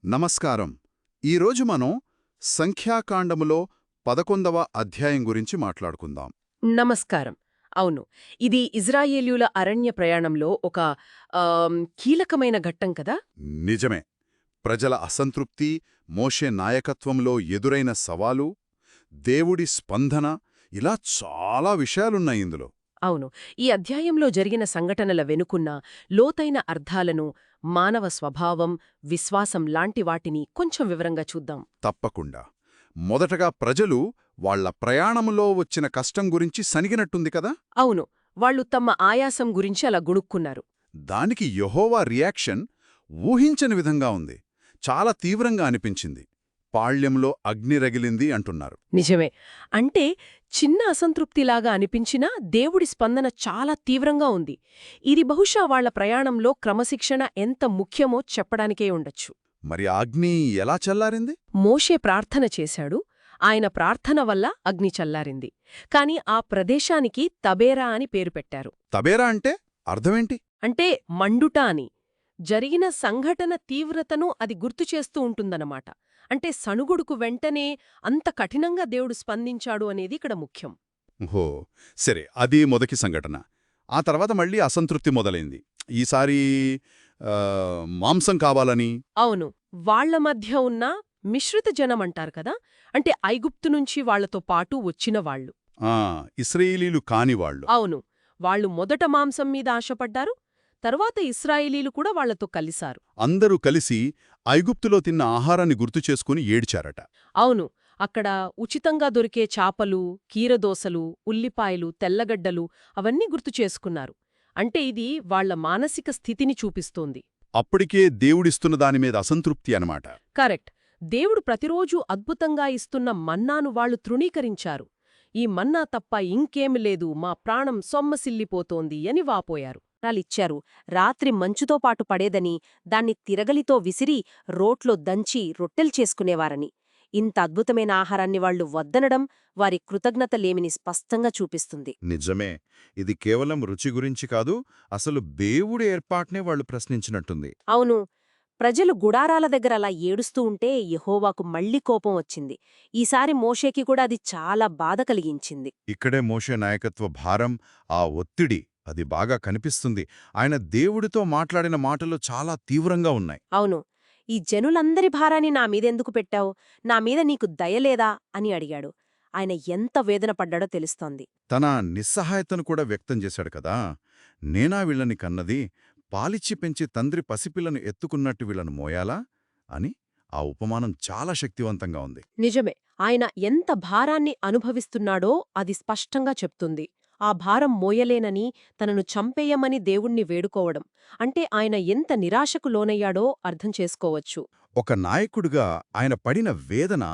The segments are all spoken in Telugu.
నమస్కారం. ఈరోజు మనం సంఖ్యాకాండములో 11వ అధ్యాయం గురించి మాట్లాడుకుందాం. నమస్కారం. అవును. ఇది ఇజ్రాయేలీయుల అరణ్య ప్రయాణంలో ఒక కీలకమైన ఘట్టం కదా? నిజమే. ప్రజల అసంతృప్తి, మోషే నాయకత్వంలో ఎదురైన సవాలు, దేవుడి స్పందన ఇలా చాలా విషయాలున్నాయి ఇందులో. అవును. ఈ అధ్యాయంలో జరిగిన సంఘటనల వెనుకున్న లోతైన అర్థాలను, మానవ స్వభావం, విశ్వాసం లాంటి వాటిని కొంచెం వివరంగా చూద్దాం. తప్పకుండా. మొదటగా ప్రజలు వాళ్ల ప్రయాణములో వచ్చిన కష్టం గురించి సనిగినట్టుంది కదా? అవును. వాళ్ళు తమ ఆయాసం గురించి అలా గుణుక్కున్నారు. దానికి యెహోవా రియాక్షన్ ఊహించని విధంగా ఉంది. చాలా తీవ్రంగా అనిపించింది. పాళ్యంలో అగ్ని రగిలింది అంటున్నారు. నిజమే. అంటే చిన్న అసంతృప్తిలాగా అనిపించినా దేవుడి స్పందన చాలా తీవ్రంగా ఉంది. ఇది బహుశా వాళ్ల ప్రయాణంలో క్రమశిక్షణ ఎంత ముఖ్యమో చెప్పడానికే ఉండొచ్చు. మరి అగ్ని ఎలా చల్లారింది? మోషే ప్రార్థన చేశాడు. ఆయన ప్రార్థన వల్ల అగ్ని చల్లారింది. కాని ఆ ప్రదేశానికి తబేరా అని పేరు పెట్టారు. తబేరా అంటే అర్థమేంటి? అంటే మండుట అని. జరిగిన సంఘటన తీవ్రతను అది గుర్తుచేస్తూ ఉంటుందన్నమాట. అంటే సణుగుడుకు వెంటనే అంత కఠినంగా దేవుడు స్పందించాడు అనేది ఇక్కడ ముఖ్యం. ఓహో, సరే, అది మొదటి సంఘటన. ఆ తర్వాత మళ్ళీ అసంతృప్తి మొదలైంది. ఈసారి మాంసం కావాలని. అవును. వాళ్ల మధ్య ఉన్న మిశ్రిత జనమంటారు కదా, అంటే ఐగుప్తు నుంచి వాళ్లతో పాటు వచ్చిన వాళ్ళు. ఇశ్రాయేలీలు కానివాళ్లు. అవును. వాళ్ళు మొదట మాంసం మీద ఆశపడ్డారు. తరువాత ఇశ్రాయేలీలు కూడా వాళ్లతో కలిశారు. అందరూ కలిసి ఐగుప్తులో తిన్న ఆహారాన్ని గుర్తుచేసుకుని ఏడ్చారట. అవును. అక్కడ ఉచితంగా దొరికే చాపలు, కీరదోసలు, ఉల్లిపాయలు, తెల్లగడ్డలు అవన్నీ గుర్తుచేసుకున్నారు. అంటే ఇది వాళ్ల మానసిక స్థితిని చూపిస్తోంది. అప్పటికే దేవుడిస్తున్న దానిమీద అసంతృప్తి అనమాట. కరెక్ట్. దేవుడు ప్రతిరోజూ అద్భుతంగా ఇస్తున్న మన్నాను వాళ్లు తృణీకరించారు. ఈ మన్నా తప్ప ఇంకేమి లేదు, మా ప్రాణం సొమ్మసిల్లిపోతోంది అని వాపోయారు. ఇచ్చారు. రాత్రి మంచుతో పాటు పడేదని, దాన్ని తిరగలితో విసిరి రోట్లో దంచి రొట్టెలు చేసుకునేవారని. ఇంత అద్భుతమైన ఆహారాన్ని వాళ్లు వద్దనడం వారి కృతజ్ఞతలేమిని స్పష్టంగా చూపిస్తుంది. నిజమే. ఇది కేవలం రుచి గురించి కాదు, అసలు దేవుడి ఏర్పాటునే వాళ్లు ప్రశ్నించినట్టుంది. అవును. ప్రజలు గుడారాల దగ్గర అలా ఏడుస్తూ ఉంటే యెహోవాకు మళ్లీ కోపం వచ్చింది. ఈసారి మోషేకి కూడా అది చాలా బాధ కలిగించింది. ఇక్కడే మోషే నాయకత్వ భారం, ఆ ఒత్తిడి అది బాగా కనిపిస్తుంది. ఆయన దేవుడితో మాట్లాడిన మాటలు చాలా తీవ్రంగా ఉన్నాయి. అవును. ఈ జనులందరి భారాన్ని నా మీదెందుకు పెట్టావు? నా మీద నీకు దయలేదా అని అడిగాడు. ఆయన ఎంత వేదన పడ్డాడో తెలుస్తోంది. తన నిస్సహాయతను కూడా వ్యక్తం చేశాడు కదా. నేనా వీళ్ళని కన్నది, పాలిచ్చి పెంచి తండ్రి పసిపిల్లను ఎత్తుకున్నట్టు వీళ్ళను మోయాలా అని. ఆ ఉపమానం చాలా శక్తివంతంగా ఉంది. నిజమే. ఆయన ఎంత భారాన్ని అనుభవిస్తున్నాడో అది స్పష్టంగా చెప్తుంది. ఆ భారం మోయలేనని, తనను చంపేయమని దేవుణ్ణి వేడుకోవడం అంటే ఆయన ఎంత నిరాశకు లోనయ్యాడో అర్థం చేసుకోవచ్చు. ఒక నాయకుడిగా ఆయన పడిన వేదన,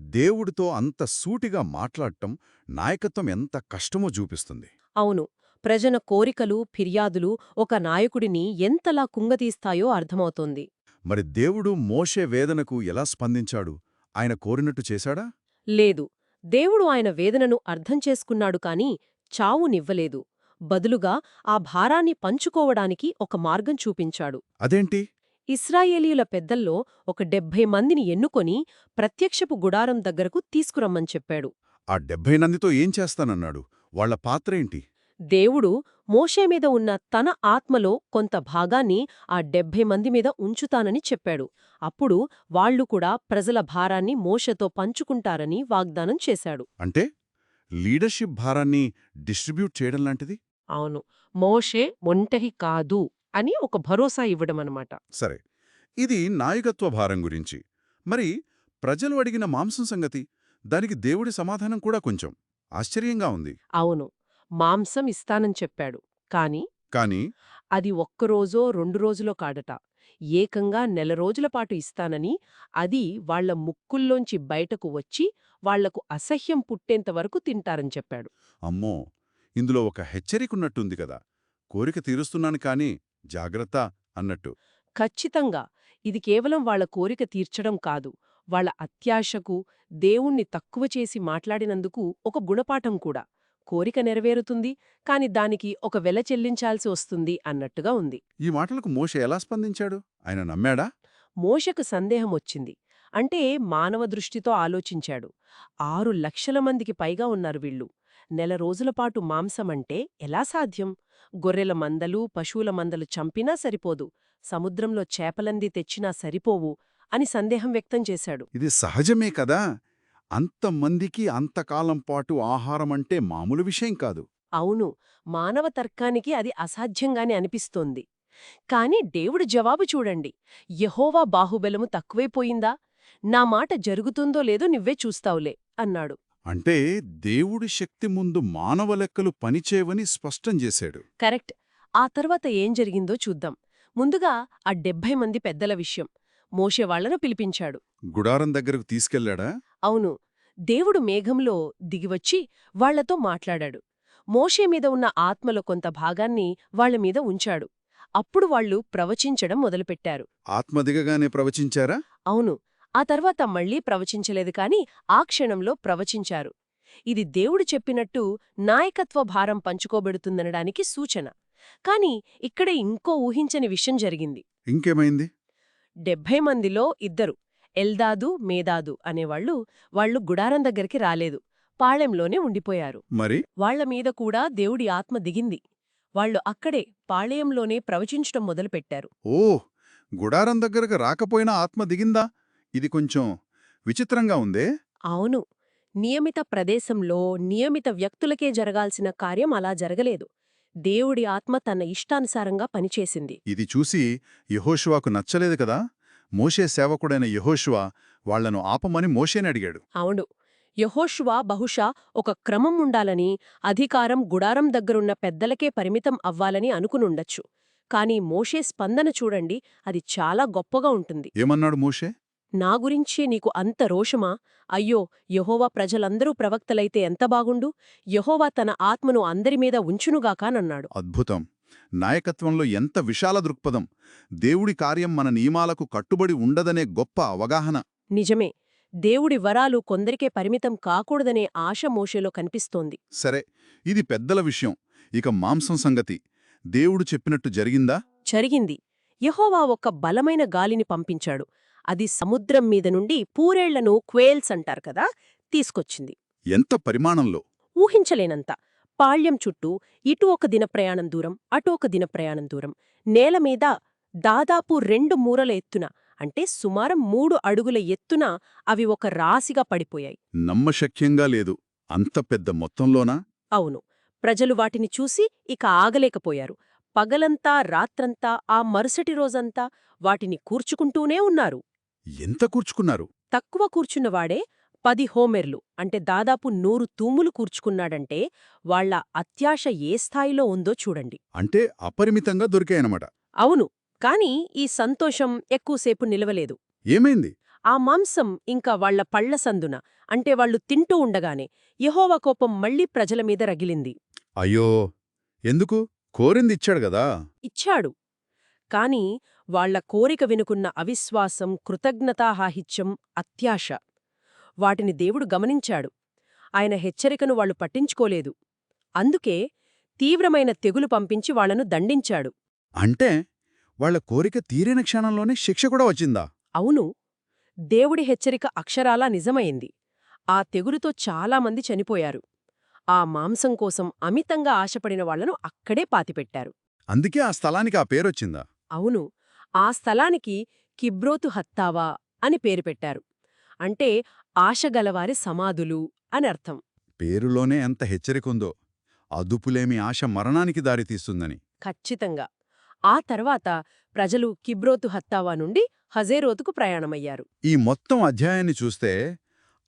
దేవుడితో అంత సూటిగా మాట్లాడటం నాయకత్వం ఎంత కష్టమో చూపిస్తుంది. అవును. ప్రజల కోరికలు, ఫిర్యాదులు ఒక నాయకుడిని ఎంతలా కుంగతీస్తాయో అర్థమవుతోంది. మరి దేవుడు మోషే వేదనకు ఎలా స్పందించాడు? ఆయన కోరినట్టు చేశాడా? లేదు. దేవుడు ఆయన వేదనను అర్థం చేసుకున్నాడు కాని చావునివ్వలేదు. బదులుగా ఆ భారాన్ని పంచుకోవడానికి ఒక మార్గం చూపించాడు. అదేంటి? ఇశ్రాయేలీయుల పెద్దల్లో ఒక 70 మందిని ఎన్నుకొని ప్రత్యక్షపు గుడారం దగ్గరకు తీసుకురమ్మని చెప్పాడు. ఆ 70 మందితో ఏం చేస్తానన్నాడు? వాళ్ల పాత్రేంటి? దేవుడు మోషే మీద ఉన్న తన ఆత్మలో కొంత భాగాన్ని ఆ 70 మంది మీద ఉంచుతానని చెప్పాడు. అప్పుడు వాళ్లు కూడా ప్రజల భారాన్ని మోషేతో పంచుకుంటారని వాగ్దానం చేశాడు. అంటే లీడర్షిప్ భారాన్ని డిస్ట్రిబ్యూట్ చేయడం లాంటిది? అవును. మోషే ఒంటరి కాదు అని ఒక భరోసా ఇవ్వడమన్నమాట. సరే, ఇది నాయకత్వ భారం గురించి. మరి ప్రజలు అడిగిన మాంసం సంగతి, దానికి దేవుడి సమాధానం కూడా కొంచెం ఆశ్చర్యంగా ఉంది. అవును. మాంసం ఇస్తానని చెప్పాడు. కాని అది ఒక్కరోజో 2 రోజులో కాడట. ఏకంగా 1 నెల రోజులపాటు ఇస్తానని, అది వాళ్ల ముక్కుల్లోంచి బయటకు వచ్చి వాళ్లకు అసహ్యం పుట్టేంతవరకు తింటారని చెప్పాడు. అమ్మో, ఇందులో ఒక హెచ్చరికున్నట్టుంది కదా. కోరిక తీరుస్తున్నాను కాని జాగ్రత్త అన్నట్టు. ఖచ్చితంగా. ఇది కేవలం వాళ్ల కోరిక తీర్చడం కాదు, వాళ్ల అత్యాశకు, దేవుణ్ణి తక్కువ చేసి మాట్లాడినందుకు ఒక గుణపాఠం కూడా. కోరిక నెరవేరుతుంది, కాని దానికి ఒక వెల చెల్లించాల్సి వస్తుంది అన్నట్టుగా ఉంది. ఈ మాటలకు మోషే ఎలా స్పందించాడు? ఆయన నమ్మాడా? మోషకు సందేహం వచ్చింది. అంటే మానవ దృష్టితో ఆలోచించాడు. 6 లక్షల మందికి పైగా ఉన్నారు వీళ్ళు. నెల రోజులపాటు మాంసమంటే ఎలా సాధ్యం? గొర్రెల మందలు, పశువుల మందలు చంపినా సరిపోదు, సముద్రంలో చేపలంది తెచ్చినా సరిపోవు అని సందేహం వ్యక్తం చేశాడు. ఇది సహజమే కదా. అంతమందికి అంతకాలం పాటు ఆహారమంటే మామూలు విషయం కాదు. అవును, మానవ తర్కానికి అది అసాధ్యంగానే అనిపిస్తోంది. కాని దేవుడి జవాబు చూడండి. యెహోవా బాహుబలము తక్కువైపోయిందా? నా మాట జరుగుతుందో లేదో నువ్వే చూస్తావులే అన్నాడు. అంటే దేవుడి శక్తి ముందు మానవ లెక్కలు పనిచేయవని స్పష్టం చేశాడు. కరెక్ట్. ఆ తర్వాత ఏం జరిగిందో చూద్దాం. ముందుగా ఆ 70 మంది పెద్దల విషయం. మోషే వాళ్లను పిలిపించాడు. గుడారం దగ్గరకు తీసుకెళ్లాడా? అవును, దేవుడు మేఘంలో దిగివచ్చి వాళ్లతో మాట్లాడాడు. మోషే మీద ఉన్న ఆత్మలో కొంత భాగాన్ని వాళ్లమీద ఉంచాడు. అప్పుడు వాళ్ళు ప్రవచించడం మొదలుపెట్టారు. ఆత్మ దిగగానే ప్రవచించారా? అవును, ఆ తర్వాత మళ్లీ ప్రవచించలేదు కాని ఆ క్షణంలో ప్రవచించారు. ఇది దేవుడు చెప్పినట్టు నాయకత్వ భారం పంచుకోబెడుతుందనడానికి సూచన. కాని ఇక్కడ ఇంకో ఊహించని విషయం జరిగింది. ఇంకేమైంది? 70 మందిలో 2 ఎల్దాదు, మేదాదు అనేవాళ్లు వాళ్లు గుడారం దగ్గరికి రాలేదు. పాళెంలోనే ఉండిపోయారు. మరి వాళ్లమీద కూడా దేవుడి ఆత్మ దిగింది. వాళ్లు అక్కడే పాళెంలోనే ప్రవచించటం మొదలుపెట్టారు. ఓ, గుడారం దగ్గరకు రాకపోయినా ఆత్మ దిగిందా? ఇది కొంచెం విచిత్రంగా ఉందే. అవును, నియమిత ప్రదేశంలో నియమిత వ్యక్తులకే జరగాల్సిన కార్యం అలా జరగలేదు. దేవుడి ఆత్మ తన ఇష్టానుసారంగా పనిచేసింది. ఇది చూసి యెహోషువాకు నచ్చలేదు కదా. మోషే సేవకుడైన యెహోషువ వాళ్లను ఆపమని మోషేని అడిగాడు. అవును, యెహోషువ బహుశా ఒక క్రమం ఉండాలని, అధికారం గుడారం దగ్గరున్న పెద్దలకే పరిమితం అవ్వాలని అనుకునుండొచ్చు. కాని మోషే స్పందన చూడండి, అది చాలా గొప్పగా ఉంటుంది. ఏమన్నాడు మోషే? నా గురించే నీకు అంత రోషమా? అయ్యో, యెహోవా ప్రజలందరూ ప్రవక్తలైతే ఎంత బాగుండు! యెహోవా తన ఆత్మను అందరిమీద ఉంచునుగాకానన్నాడు. అద్భుతం. నాయకత్వంలో ఎంత విశాల దృక్పథం! దేవుడి కార్యం మన నియమాలకు కట్టుబడి ఉండదనే గొప్ప అవగాహన. నిజమే, దేవుడి వరాలు కొందరికే పరిమితం కాకూడదనే ఆశ మోషేలో కనిపిస్తోంది. సరే, ఇది పెద్దల విషయం. ఇక మాంసం సంగతి. దేవుడు చెప్పినట్టు జరిగిందా? జరిగింది. యెహోవా ఒక బలమైన గాలిని పంపించాడు. అది సముద్రం మీద నుండి పూరేళ్లను, క్వేల్స్ అంటారు కదా, తీసుకొచ్చింది. ఎంత పరిమాణంలో! ఊహించలేనంత. పాళ్యం చుట్టూ ఇటు ఒక దిన ప్రయాణం దూరం, అటు ఒక దిన ప్రయాణం దూరం, నేలమీద దాదాపు 2 మూరల ఎత్తున, అంటే సుమారు 3 అడుగుల ఎత్తున అవి ఒక రాశిగా పడిపోయాయి. నమ్మశక్యంగా లేదు. అంత పెద్ద మొత్తంలోనా? అవును, ప్రజలు వాటిని చూసి ఇక ఆగలేకపోయారు. పగలంతా రాత్రంతా ఆ మరుసటి రోజంతా వాటిని కూర్చుకుంటూనే ఉన్నారు. ఎంత కూర్చుకున్నారు? తక్కువ కూర్చున్నవాడే 10 హోమెర్లు, అంటే దాదాపు 100 తూములు కూర్చుకున్నాడంటే వాళ్ల అత్యాశ ఏ స్థాయిలో ఉందో చూడండి. అంటే అపరిమితంగా దొరికాయనమాట. అవును, కాని ఈ సంతోషం ఎక్కువసేపు నిలవలేదు. ఏమైంది? ఆ మాంసం ఇంకా వాళ్ల పళ్ల సందున, అంటే వాళ్లు తింటూ ఉండగానే యెహోవా కోపం మళ్లీ ప్రజల మీద రగిలింది. అయ్యో, ఎందుకు? కోరిందిచ్చాడు గదా. ఇచ్చాడు. కాని వాళ్ల కోరిక వినుకున్న అవిశ్వాసం, కృతజ్ఞతాహాహిత్యం, అత్యాశ, వాటిని దేవుడు గమనించాడు. ఆయన హెచ్చరికను వాళ్లు పట్టించుకోలేదు. అందుకే తీవ్రమైన తెగులు పంపించి వాళ్లను దండించాడు. అంటే వాళ్ల కోరిక తీరిన క్షణంలోనే శిక్ష కూడా వచ్చిందా? అవును, దేవుడి హెచ్చరిక అక్షరాలా నిజమైంది. ఆ తెగులుతో చాలామంది చనిపోయారు. ఆ మాంసం కోసం అమితంగా ఆశపడిన వాళ్లను అక్కడే పాతిపెట్టారు. అందుకే ఆ స్థలానికి ఆ పేరొచ్చిందా? అవును, ఆ స్థలానికి కిబ్రోతు హత్తావా అని పేరు పెట్టారు. అంటే ఆశగలవారి సమాధులు అని అర్థం. పేరులోనే ఎంత హెచ్చరికుందో. అదుపులేమి ఆశ మరణానికి దారితీస్తుందని. ఖచ్చితంగా. ఆ తర్వాత ప్రజలు కిబ్రోతు హత్తావా నుండి హజేరోతుకు ప్రయాణమయ్యారు. ఈ మొత్తం అధ్యాయాన్ని చూస్తే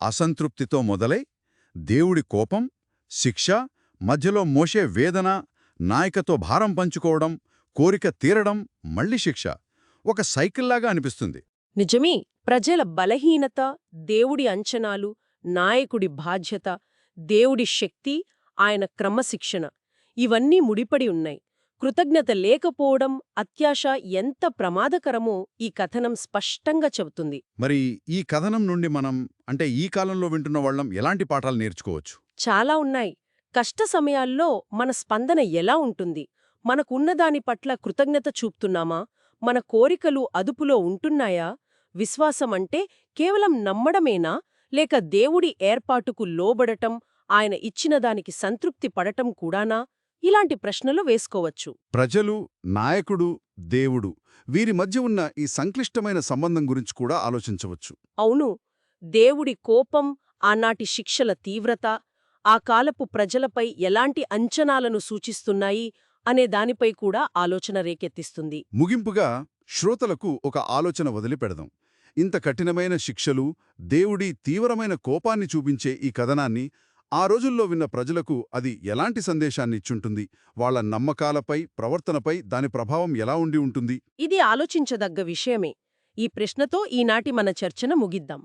అసంతృప్తితో మొదలై దేవుడి కోపం, శిక్ష, మధ్యలో మోషే వేదన, నాయకతో భారం పంచుకోవడం, కోరిక తీరడం, మళ్ళీ శిక్ష, ఒక సైకిల్లాగా అనిపిస్తుంది. నిజమే, ప్రజల బలహీనత, దేవుడి అంచనాలు, నాయకుడి బాధ్యత, దేవుడి శక్తి, ఆయన క్రమశిక్షణ, ఇవన్నీ ముడిపడి ఉన్నాయి. కృతజ్ఞత లేకపోవడం, అత్యాశ ఎంత ప్రమాదకరమో ఈ కథనం స్పష్టంగా చెబుతుంది. మరి ఈ కథనం నుండి మనం, అంటే ఈ కాలంలో వింటున్న వాళ్ళం, ఎలాంటి పాఠాలు నేర్చుకోవచ్చు? చాలా ఉన్నాయి. కష్ట సమయాల్లో మన స్పందన ఎలా ఉంటుంది? మనకున్నదాని పట్ల కృతజ్ఞత చూపుతున్నామా? మన కోరికలు అదుపులో ఉంటున్నాయా? విశ్వాసమంటే కేవలం నమ్మడమేనా, లేక దేవుడి ఏర్పాటుకు లోబడటం, ఆయన ఇచ్చిన దానికి సంతృప్తి పడటం కూడానా? ఇలాంటి ప్రశ్నలు వేసుకోవచ్చు. ప్రజలు, నాయకుడు, దేవుడు వీరి మధ్య ఉన్న ఈ సంక్లిష్టమైన సంబంధం గురించి కూడా ఆలోచించవచ్చు. అవును, దేవుడి కోపం, ఆనాటి శిక్షల తీవ్రత, ఆ కాలపు ప్రజలపై ఎలాంటి అంచనాలను సూచిస్తున్నాయి అనే దానిపై కూడా ఆలోచన రేకెత్తిస్తుంది. ముగింపుగా శ్రోతలకు ఒక ఆలోచన వదిలిపెడదాం. ఇంత కఠినమైన శిక్షలు, దేవుడి తీవ్రమైన కోపాన్ని చూపించే ఈ కథనాన్ని ఆ రోజుల్లో విన్న ప్రజలకు అది ఎలాంటి సందేశాన్నిచ్చుంటుంది? వాళ్ళ నమ్మకాలపై, ప్రవర్తనపై దాని ప్రభావం ఎలా ఉండి ఉంటుంది? ఇది ఆలోచించదగ్గ విషయమే. ఈ ప్రశ్నతో ఈనాటి మన చర్చను ముగిద్దాం.